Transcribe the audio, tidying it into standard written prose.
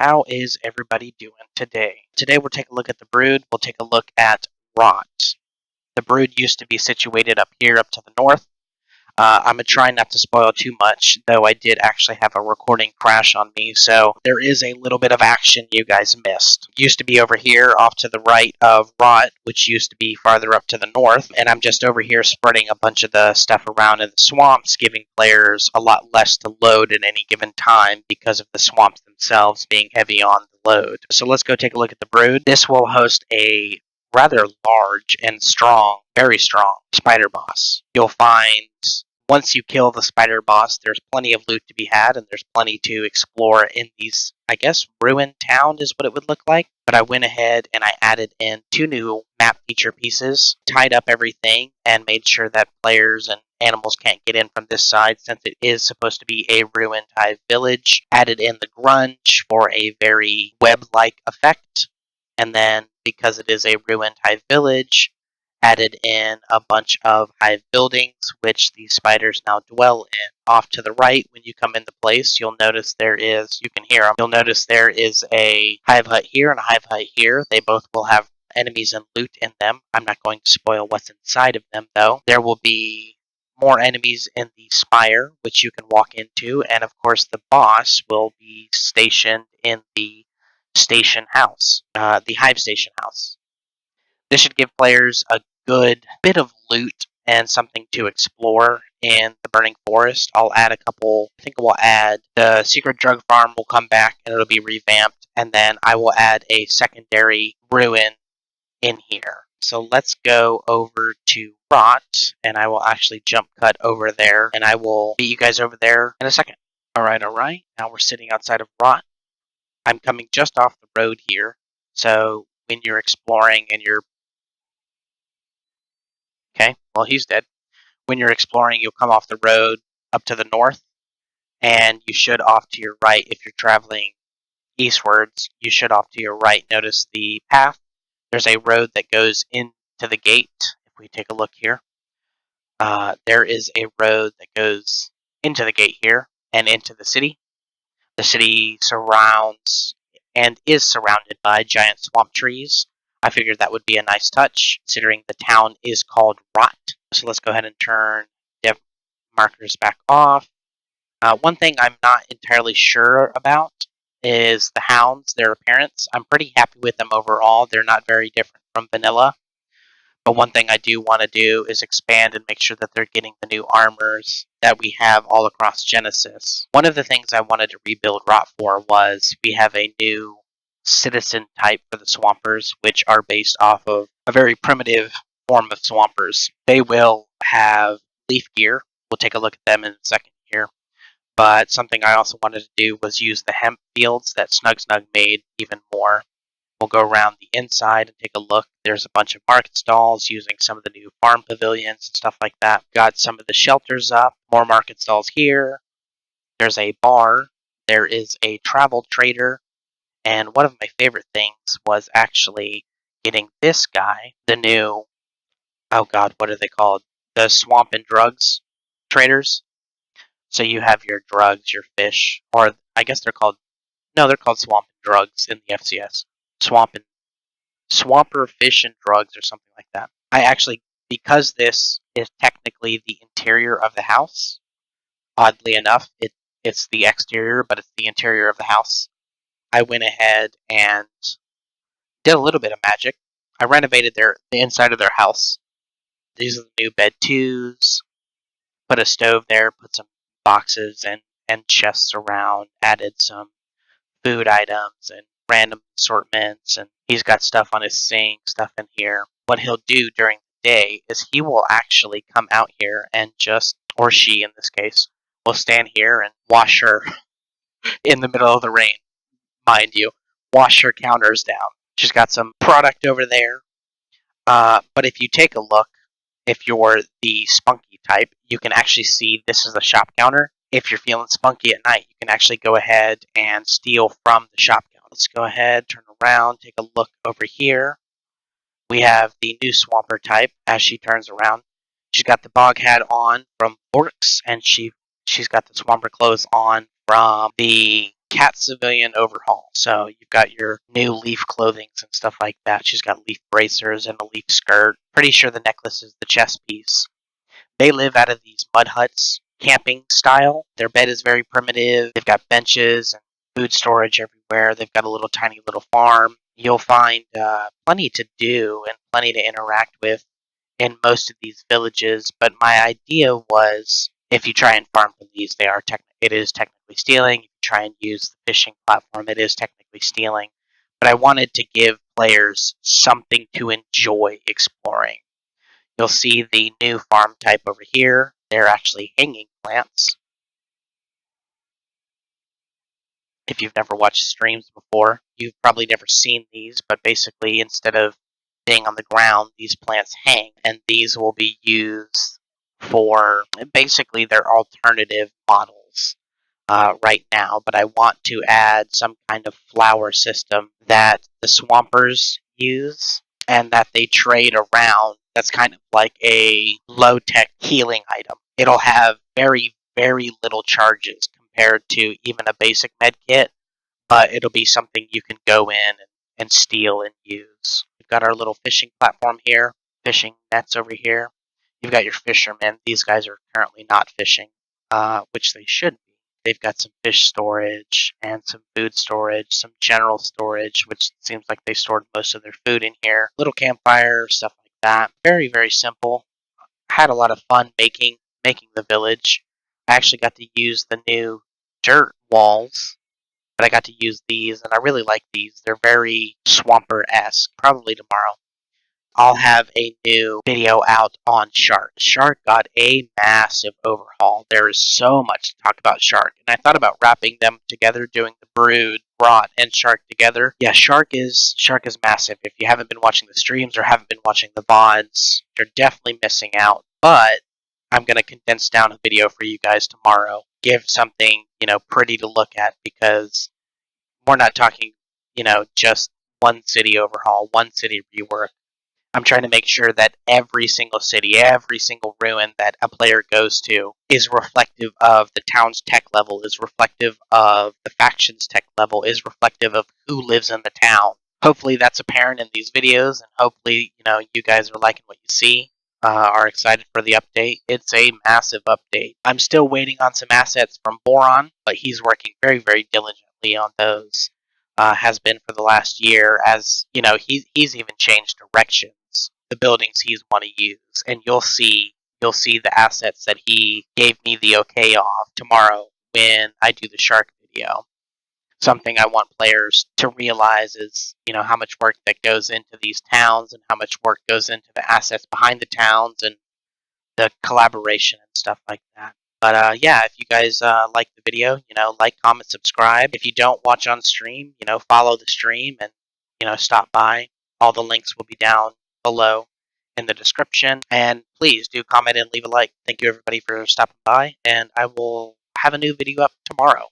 How is everybody doing today? Today we'll take a look at the brood. We'll take a look at rot. The brood used to be situated up here, up to the north. I'm going to try not to spoil too much, though I did actually have a recording crash on me, so there is a little bit of action you guys missed. It used to be over here, off to the right of Rot, which used to be farther up to the north, and I'm just over here spreading a bunch of the stuff around in the swamps, giving players a lot less to load at any given time because of the swamps themselves being heavy on the load. So let's go take a look at the brood. This will host a rather large and strong, very strong spider boss. You'll find once you kill the spider boss, there's plenty of loot to be had, and there's plenty to explore in these, I guess, ruined town is what it would look like. But I went ahead and I added in 2 new map feature pieces, tied up everything, and made sure that players and animals can't get in from this side since it is supposed to be a ruined hive village. Added in the grunge for a very web-like effect. And then, because it is a ruined hive village, added in a bunch of hive buildings, which the spiders now dwell in. Off to the right, when you come into place, you'll notice there is, you can hear them, you'll notice there is a hive hut here and a hive hut here. They both will have enemies and loot in them. I'm not going to spoil what's inside of them, though. There will be more enemies in the spire, which you can walk into, and of course the boss will be stationed in the station house, the hive station house. This should give players a good bit of loot and something to explore in the Burning Forest. I'll add a couple, I think we'll add the secret drug farm will come back and it'll be revamped, and then I will add a secondary ruin in here. So let's go over to Rot, and I will actually jump cut over there, and I will meet you guys over there in a second. Alright, now we're sitting outside of Rot. I'm coming just off the road here, so when you're exploring and you're... Okay, well, he's dead. When you're exploring, you'll come off the road up to the north, and you should off to your right. If you're traveling eastwards, you should off to your right notice the path. There's a road that goes into the gate. If we take a look here, there is a road that goes into the gate here and into the city. The city surrounds and is surrounded by giant swamp trees. I figured that would be a nice touch, considering the town is called Rot. So let's go ahead and turn dev markers back off. One thing I'm not entirely sure about is the hounds, their appearance. I'm pretty happy with them overall. They're not very different from vanilla. But one thing I do want to do is expand and make sure that they're getting the new armors that we have all across Genesis. One of the things I wanted to rebuild Rot for was we have a new citizen type for the Swampers, which are based off of a very primitive form of Swampers. They will have leaf gear. We'll take a look at them in a second here. But something I also wanted to do was use the hemp fields that Snug made even more. We'll go around the inside and take a look. There's a bunch of market stalls using some of the new farm pavilions and stuff like that. Got some of the shelters up. More market stalls here. There's a bar. There is a travel trader. And one of my favorite things was actually getting this guy, the new, oh god, what are they called? The swamp and drugs traders. So you have your drugs, your fish, or I guess they're called swamp and drugs in the FCS. Swamper fish and drugs or something like that. I actually, because this is technically the interior of the house, oddly enough, it's the exterior, but it's the interior of the house. I went ahead and did a little bit of magic. I renovated the inside of their house. These are the new bed 2s. Put a stove there, put some boxes and chests around, added some food items and random assortments, and he's got stuff on his sink, stuff in here. What he'll do during the day is he will actually come out here and just, or she in this case, will stand here and wash her in the middle of the rain, mind you, wash her counters down. She's got some product over there. But if you take a look, if you're the spunky type, you can actually see this is the shop counter. If you're feeling spunky at night, you can actually go ahead and steal from the shop counter. Let's go ahead, turn around, take a look over here. We have the new swamper type as she turns around. She's got the bog hat on from Forks, and she's got the swamper clothes on from the Cat civilian overhaul. So you've got your new leaf clothings and stuff like that. She's got leaf bracers and a leaf skirt. Pretty sure the necklace is the chest piece. They live out of these mud huts, camping style. Their bed is very primitive. They've got benches and food storage everywhere. They've got a little tiny little farm. You'll find plenty to do and plenty to interact with in most of these villages. But my idea was, if you try and farm from these, it is technically stealing. If you try and use the fishing platform, it is technically stealing. But I wanted to give players something to enjoy exploring. You'll see the new farm type over here. They're actually hanging plants. If you've never watched streams before, you've probably never seen these, but basically instead of being on the ground, these plants hang, and these will be used for basically their alternative models right now. But I want to add some kind of flower system that the swampers use and that they trade around. That's kind of like a low-tech healing item. It'll have very, very little charges compared to even a basic med kit, but it'll be something you can go in and steal and use. We've got our little fishing platform here, fishing nets over here. You've got your fishermen. These guys are currently not fishing, which they should be. They've got some fish storage and some food storage, some general storage, which seems like they stored most of their food in here. Little campfire, stuff like that. Very, very simple. Had a lot of fun making the village. I actually got to use the new dirt walls, but I got to use these, and I really like these. They're very Swamper-esque. Probably tomorrow I'll have a new video out on Shark. Shark got a massive overhaul. There is so much to talk about Shark, and I thought about wrapping them together, doing the Brood, Rot, and Shark together. Yeah, Shark is massive. If you haven't been watching the streams or haven't been watching the VODs, you're definitely missing out. But I'm going to condense down a video for you guys tomorrow. Give something, pretty to look at, because we're not talking, just one city overhaul, one city rework. I'm trying to make sure that every single city, every single ruin that a player goes to is reflective of the town's tech level, is reflective of the faction's tech level, is reflective of who lives in the town. Hopefully that's apparent in these videos, and hopefully, you guys are liking what you see, are excited for the update. It's a massive update. I'm still waiting on some assets from Boron, but he's working very, very diligently on those. Has been for the last year, as he's even changed directions, the buildings he's want to use, and you'll see the assets that he gave me the okay of tomorrow when I do the Shark video. Something I want players to realize is, how much work that goes into these towns and how much work goes into the assets behind the towns and the collaboration and stuff like that. But yeah, if you guys like the video, like, comment, subscribe. If you don't watch on stream, follow the stream and, stop by. All the links will be down below in the description. And please do comment and leave a like. Thank you, everybody, for stopping by. And I will have a new video up tomorrow.